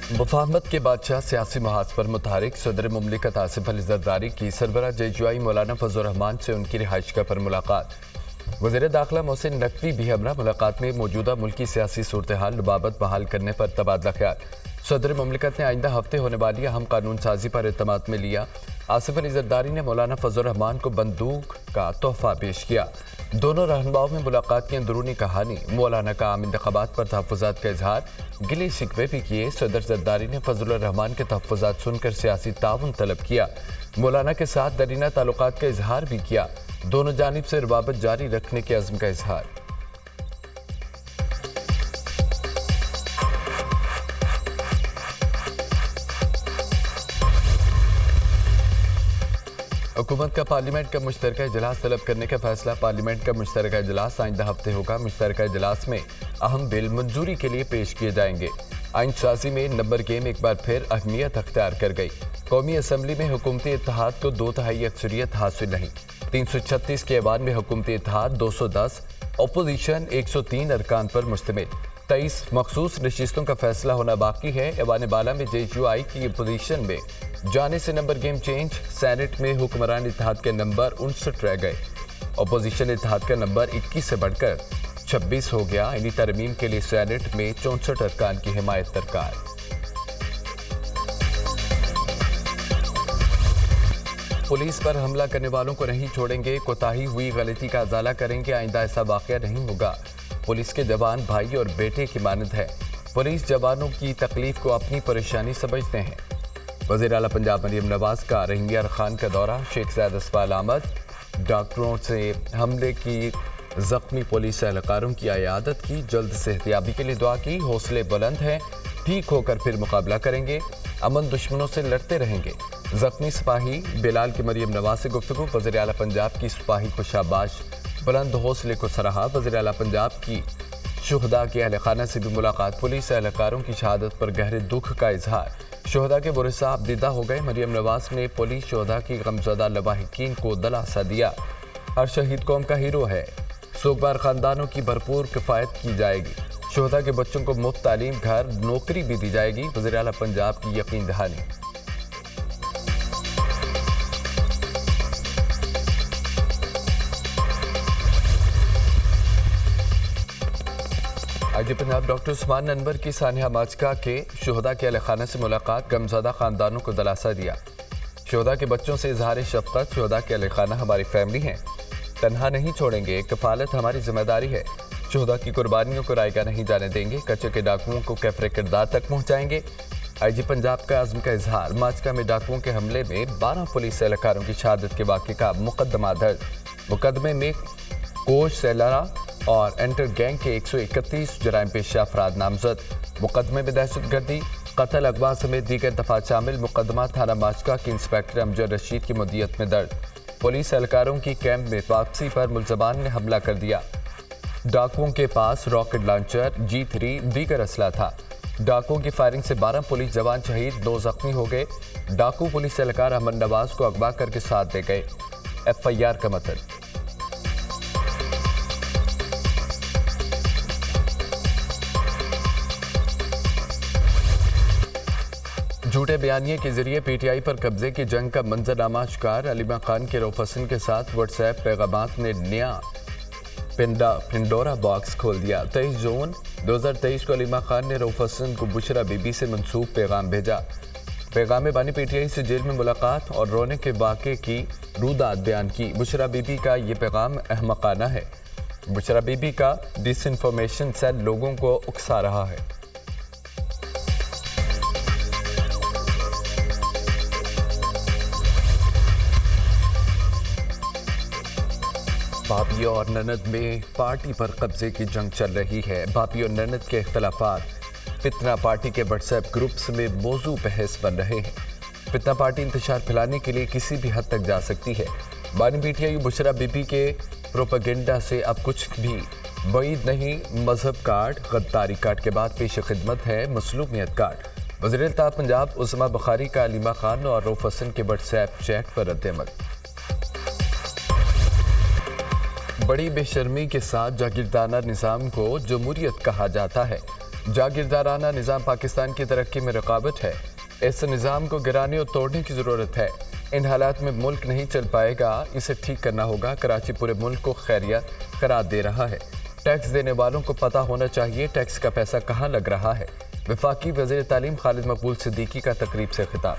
मुफाहमत के बादशाह सियासी महाज पर मुतहरिक सदर मुमलिकत आसिफ अली जरदारी की सरबराह JUI मौलाना फजल रहमान से उनकी रिहाइश का पर मुलाकात। वज़ीर दाखिला मोहसिन नकवी भी हमरा मुलाकात में मौजूदा मुल्की सियासी सूरत हाल लबाबत बहाल करने पर तबादला ख्याल। सदर मुमलिकत ने आइंदा हफ्ते होने वाली अहम कानून साजी पर इत्तेमाद में लिया। आसिफ अली जरदारी ने मौलाना फजल रहमान को बंदूक का तोहफा पेश किया। दोनों रहनुमाओं में मुलाकात की अंदरूनी कहानी, मौलाना का आम इंतखाबात पर तहफ़्फ़ुज़ात का इजहार, गिले शिकवे भी किए। सदर जरदारी ने फजल रहमान के तहफ़्फ़ुज़ात सुनकर सियासी ताउन तलब किया। मौलाना के साथ दरीना ताल्लुकात का इजहार भी किया। दोनों जानिब से रवाबत जारी रखने के अज़्म का इजहार। हुकूमत का पार्लियामेंट का मुश्तरका इजलास तलब करने का फैसला। पार्लियामेंट का मुश्तरका इजलास आइंदा हफ्ते होगा। मुश्तरका इजलास में अहम बिल मंजूरी के लिए पेश किए जाएंगे। आइन साजी में नंबर गेम एक बार फिर अहमियत अख्तियार कर गई। कौमी असम्बली में हुकूमती इत्तेहाद को 2/3 अक्सरियत हासिल नहीं। 336 के ऐवान में हुकूमती इत्तेहाद 210, अपोजिशन 103 अरकान पर मुश्तमिल। 23 मखसूस नशिस्तों का फैसला होना बाकी है। ऐवान बाला में JUI की अपोजिशन में जाने से नंबर गेम चेंज। सेनेट में हुक्मरान इत्तेहाद के नंबर 59 रह गए। अपोजिशन इत्तेहाद का नंबर 21 से बढ़कर 26 हो गया। इन्हीं तरमीम के लिए सेनेट में 64 अरकान की हिमायत दरकार। पुलिस पर हमला करने वालों को नहीं छोड़ेंगे। कोताही हुई गलती का अजाला करेंगे। आइंदा ऐसा वाक़या नहीं होगा। पुलिस के जवान भाई और बेटे की मानद है। पुलिस जवानों की तकलीफ को अपनी परेशानी समझते हैं। वज़ीर आला पंजाब मरियम नवाज का रहीमयार खान का दौरा। शेख ज़ायद अस्फाल अहमद डॉक्टरों से हमले की जख्मी पुलिस एहलकारों की इयादत की। जल्द सेहतियाबी के लिए दुआ की। हौसले बुलंद हैं, ठीक होकर फिर मुकाबला करेंगे। अमन दुश्मनों से लड़ते रहेंगे। जख्मी सिपाही बिलाल की मरियम नवाज से गुफ्तगू। वज़ीर आला पंजाब की सिपाही को शाबाश, बुलंद हौसले को सराहा। वज़ीर आला पंजाब की शुहदा के अहल खाना से भी मुलाकात। पुलिस एहलकारों की शहादत पर गहरे दुख का इजहार। शुहदा के बुरसा अब्दीदा हो गए। मरियम नवाज ने पुलिस शुहदा की गमज़दा लवाहिकीन को दिलासा दिया। हर शहीद कौम का हीरो है। सोगवार खानदानों की भरपूर किफ़ायत की जाएगी। शुहदा के बच्चों को मुफ्त तालीम, घर, नौकरी भी दी जाएगी। वज़ीर आला पंजाब की यकीन दहानी। IG पंजाब डॉक्टर उस्मान अनवर की सानिया माजका के शुहदा के अहल खाना से मुलाकात। गमज़दा खानदानों को दिलासा दिया। शुहदा के बच्चों से इजहार शफ़क़त। शुहदा के अहल खाना हमारी फैमिली हैं, तन्हा नहीं छोड़ेंगे। कफ़ालत हमारी जिम्मेदारी है। शुहदा की कुर्बानियों को रायगा नहीं जाने देंगे। कच्चे के डाकुओं को कैफरे किरदार तक पहुँचाएंगे। IG पंजाब का अज़्म का इजहार। माजका में डाकुओं के हमले में 12 पुलिस एहलकारों की शहादत के वाक़े का मुकदमा दर्ज। मुकदमे में कोश सेलरा और एंटर गैंग के 131 जराइम पेशा अफराद नामजद। मुकदमे में दहशतगर्दी, कत्ल, अगवा समेत दीगर दफात शामिल। मुकदमा थाना माजका के इंस्पेक्टर अमजद रशीद की मुद्दियत में दर्ज। पुलिस एहलकारों की कैंप में वापसी पर मुलजमान ने हमला कर दिया। डाकुओं के पास रॉकेट लॉन्चर, G3 दीगर असला था। डाकुओं की फायरिंग से 12 पुलिस जवान शहीद, 2 जख्मी हो गए। डाकू पुलिस एहलकार अहमद नवाज को अगवा करके साथ दे गए। FIR का मतलब झूठे बयानिए के जरिए PTI पर कब्जे की जंग का मंजरनामा शिकार। अलीमा खान के रऊफ हसन के साथ व्हाट्सएप पैगामात ने नया पिंडोरा बॉक्स खोल दिया। 23 जून 2023 को अलीमा खान ने रऊफ हसन को बुशरा बीबी से मंसूब पैगाम भेजा। पैगाम बानी PTI से जेल में मुलाकात और रोने के वाक़े की रूदात बयान की। बुशरा बीबी का ये पैगाम अहमकाना है। बुशरा बीबी का डिसइंफॉर्मेशन सेल लोगों को उकसा रहा है। भाभी और ननद में पार्टी पर कब्जे की जंग चल रही है। भाभी और ननद के इख्तलाफात फितना पार्टी के व्हाट्सएप ग्रुप्स में मौजू बहस बन रहे हैं। फितना पार्टी इंतशार फैलाने के लिए किसी भी हद तक जा सकती है। बानी PTI बुशरा बीबी के प्रोपेगेंडा से अब कुछ भी बईद नहीं। मजहब कार्ड, गद्दारी कार्ड के बाद पेश खिदमत है मसलूमियत कार्ड। वज़ीर-ए-आला पंजाब उस्मा बुखारी का अलीमा खान और रऊफ हसन के व्हाट्सएप चैट पर रद्द-ए-अमल। बड़ी बेशर्मी के साथ जागीरदाना निज़ाम को जमहूरियत कहा जाता है। जागीरदाराना निज़ाम पाकिस्तान की तरक्की में रुकावट है। इस निज़ाम को गिराने और तोड़ने की ज़रूरत है। इन हालात में मुल्क नहीं चल पाएगा, इसे ठीक करना होगा। कराची पूरे मुल्क को खैरियत करार दे रहा है। टैक्स देने वालों को पता होना चाहिए टैक्स का पैसा कहाँ लग रहा है। वफाकी वज़ीर तालीम खालिद मकबूल सिद्दीकी का तकरीब से खिताब।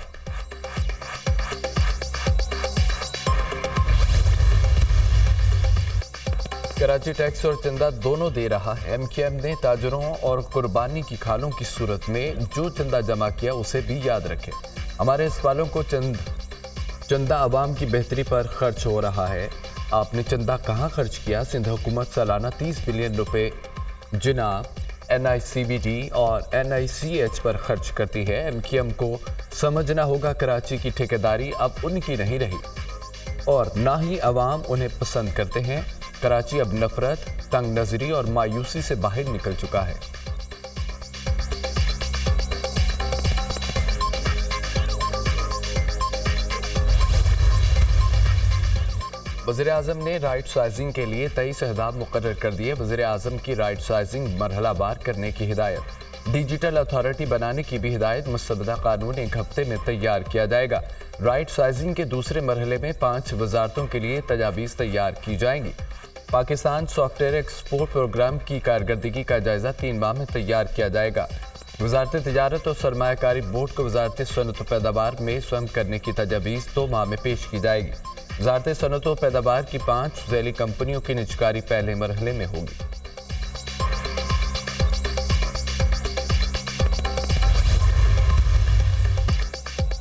कराची टैक्स और चंदा दोनों दे रहा है। MKM ने ताजरों और कुर्बानी की खालों की सूरत में जो चंदा जमा किया उसे भी याद रखे। हमारे अस्पतालों को चंदा आवाम की बेहतरी पर खर्च हो रहा है। आपने चंदा कहाँ खर्च किया? सिंध हुकूमत सालाना 30 बिलियन रुपए जिना NICBD और NICH पर खर्च करती है। MKM को समझना होगा कराची की ठेकेदारी अब उनकी नहीं रही और ना ही अवाम उन्हें पसंद करते हैं। कराची अब नफरत, तंग नजरी और मायूसी से बाहर निकल चुका है। वज़ीर आज़म ने राइट साइजिंग के लिए 23 अहदाफ मुकर्रर कर दिए। वज़ीर आज़म की राइट साइजिंग मरहलावार करने की हिदायत। डिजिटल अथॉरिटी बनाने की भी हिदायत। मुस्तबदा कानून 1 हफ्ते में तैयार किया जाएगा। राइट साइजिंग के दूसरे मरहले में 5 वजारतों के लिए तजावीज़ तैयार की जाएंगी। पाकिस्तान सॉफ्टवेयर एक्सपोर्ट प्रोग्राम की कारकर्दगी का जायजा 3 माह में तैयार किया जाएगा। वजारत तिजारत और सरमायाकारी बोर्ड को वजारत सनअत व पैदावार में स्वयं करने की तजावीज़ 2 माह में पेश की जाएगी। वजारत सनअत व पैदावार की 5 ज़ैली कंपनियों की निजकारी पहले मरहले में होगी।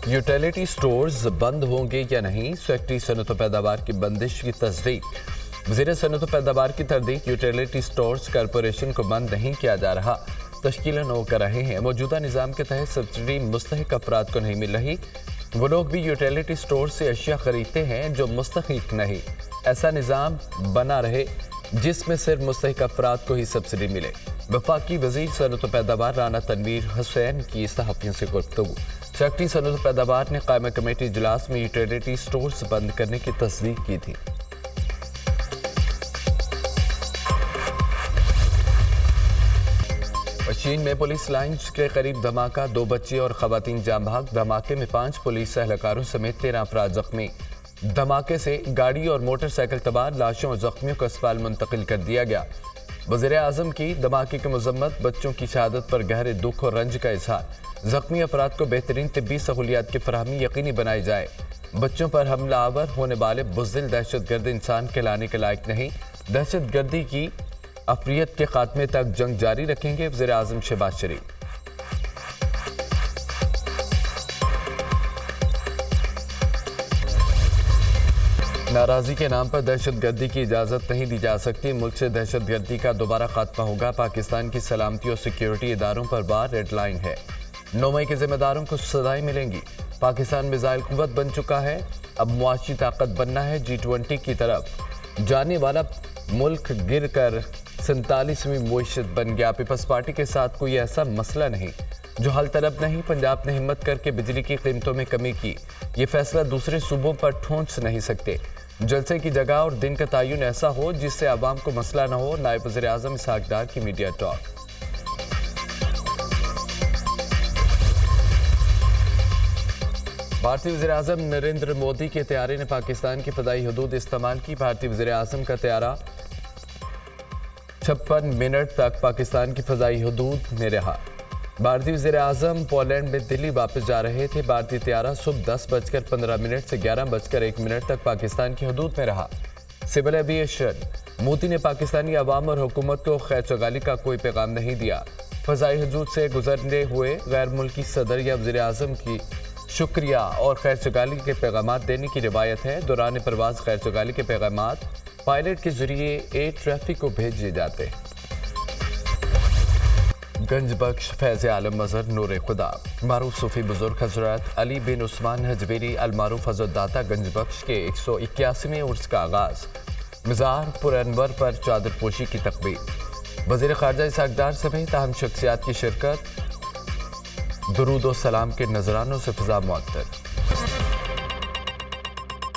यूटिलिटी स्टोर्स बंद होंगे या नहीं? सेक्रेटरी सनअत व पैदावार की बंदिश की तस्दीक। वज़ीर सनअत व पैदावार की तरदीक। यूटिलिटी स्टोर्स कॉरपोरेशन को बंद नहीं किया जा रहा, तश्कीलन हो कर रहे हैं। मौजूदा निज़ाम के तहत सब्सिडी मुस्तहिक अफराद को नहीं मिल रही। वो लोग भी यूटिलिटी स्टोर से अशिया खरीदते हैं जो मुस्तहिक नहीं। ऐसा निज़ाम बना रहे जिसमें सिर्फ मुस्तहिक अफराद को ही सब्सिडी मिले। वफाकी वज़ीर सनअत व पैदावार राना तनवीर हुसैन की सहाफ़ियों से गुफ्तगू। सेक्रेटरी सनअत व पैदावार ने कायमा कमेटी इजलास में यूटिलिटी स्टोर्स बंद करने की तस्दीक की थी। चीन में पुलिस लाइन्स के करीब धमाका, 2 बच्चे और खवातीन जाम भाग। धमाके में 5 पुलिस एहलकारों समेत 13 अफराद जख्मी। धमाके से गाड़ी और मोटरसाइकिल तबार, लाशों और जख्मियों को अस्पताल मुंतकिल कर दिया गया। वज़ीर आज़म की धमाके की मजम्मत। बच्चों की शहादत पर गहरे दुख और रंज का इजहार। जख्मी अफराद को बेहतरीन तिब्बी सहूलियात की फराहमी यकीनी बनाई जाए। बच्चों पर हमलावर होने वाले बुज़दिल दहशतगर्द इंसान के लाने के लायक नहीं। दहशतगर्दी की अफरियत के खात्मे तक जंग जारी रखेंगे वज़ीर आज़म शहबाज शरीफ। नाराज़ी के नाम पर दहशतगर्दी की इजाज़त नहीं दी जा सकती। मुल्क से दहशतगर्दी का दोबारा खात्मा होगा। पाकिस्तान की सलामती और सिक्योरिटी इदारों पर बार रेड लाइन है। 9 मई के जिम्मेदारों को सजाएं मिलेंगी। पाकिस्तान मिसाइल कुव्वत बन चुका है, अब मुआशी ताकत बनना है। G20 की तरफ जाने वाला मुल्क गिर कर 47वीं मुइशत बन गया। पीपल्स पार्टी के साथ कोई ऐसा मसला नहीं जो हल तलब नहीं। पंजाब ने हिम्मत करके बिजली की कीमतों में कमी की। ये फैसला दूसरे सूबों पर ठोंस नहीं सकते। जलसे की जगह और दिन का तयन ऐसा हो जिससे आवाम को मसला न हो। नायब वज़ीर आज़म इसहाक डार की मीडिया टॉक। भारतीय वज़ीर आज़म नरेंद्र मोदी के तैयारे ने पाकिस्तान की फ़दाई हदूद इस्तेमाल की। भारतीय वज़ीर आज़म का तैयारा 56 मिनट तक पाकिस्तान की फ़ज़ाई हदूद में रहा। भारतीय वज़ीर आज़म पोलैंड में दिल्ली वापस जा रहे थे। भारतीय तैयारा सुबह 10:15 से 11:01 तक पाकिस्तान की हदूद में रहा। Civil aviation. मोदी ने पाकिस्तानी अवाम और हुकूमत को खैर-सगाली का कोई पैगाम नहीं दिया। फ़ज़ाई हदूद से गुजरने हुए गैर मुल्की सदर या वज़ीर आज़म की शुक्रिया और खैर-सगाली के पैगाम देने की रिवायत है। दौरान परवाज़ खैर-सगाली के पैगाम पायलट के जरिए एयर ट्रैफिक को भेजे जाते। गंज बख्श फैज़ आलम मज़हर नूर खुदा मारूफ सूफ़ी बुजुर्ग हज़रत अली बिन उस्मान हजवेरी अलमारूफ हज़रत दाता गंज बख्श के 181वें उर्स का आगाज़। मज़ार पुरअनवर पर चादर पोशी की तकबीर। वज़ीर ख़ारजा इसहाक डार समेत अहम शख्सियात की शिरकत। दुरूद और सलाम के नजरानों से फ़िज़ा मुअत्तर।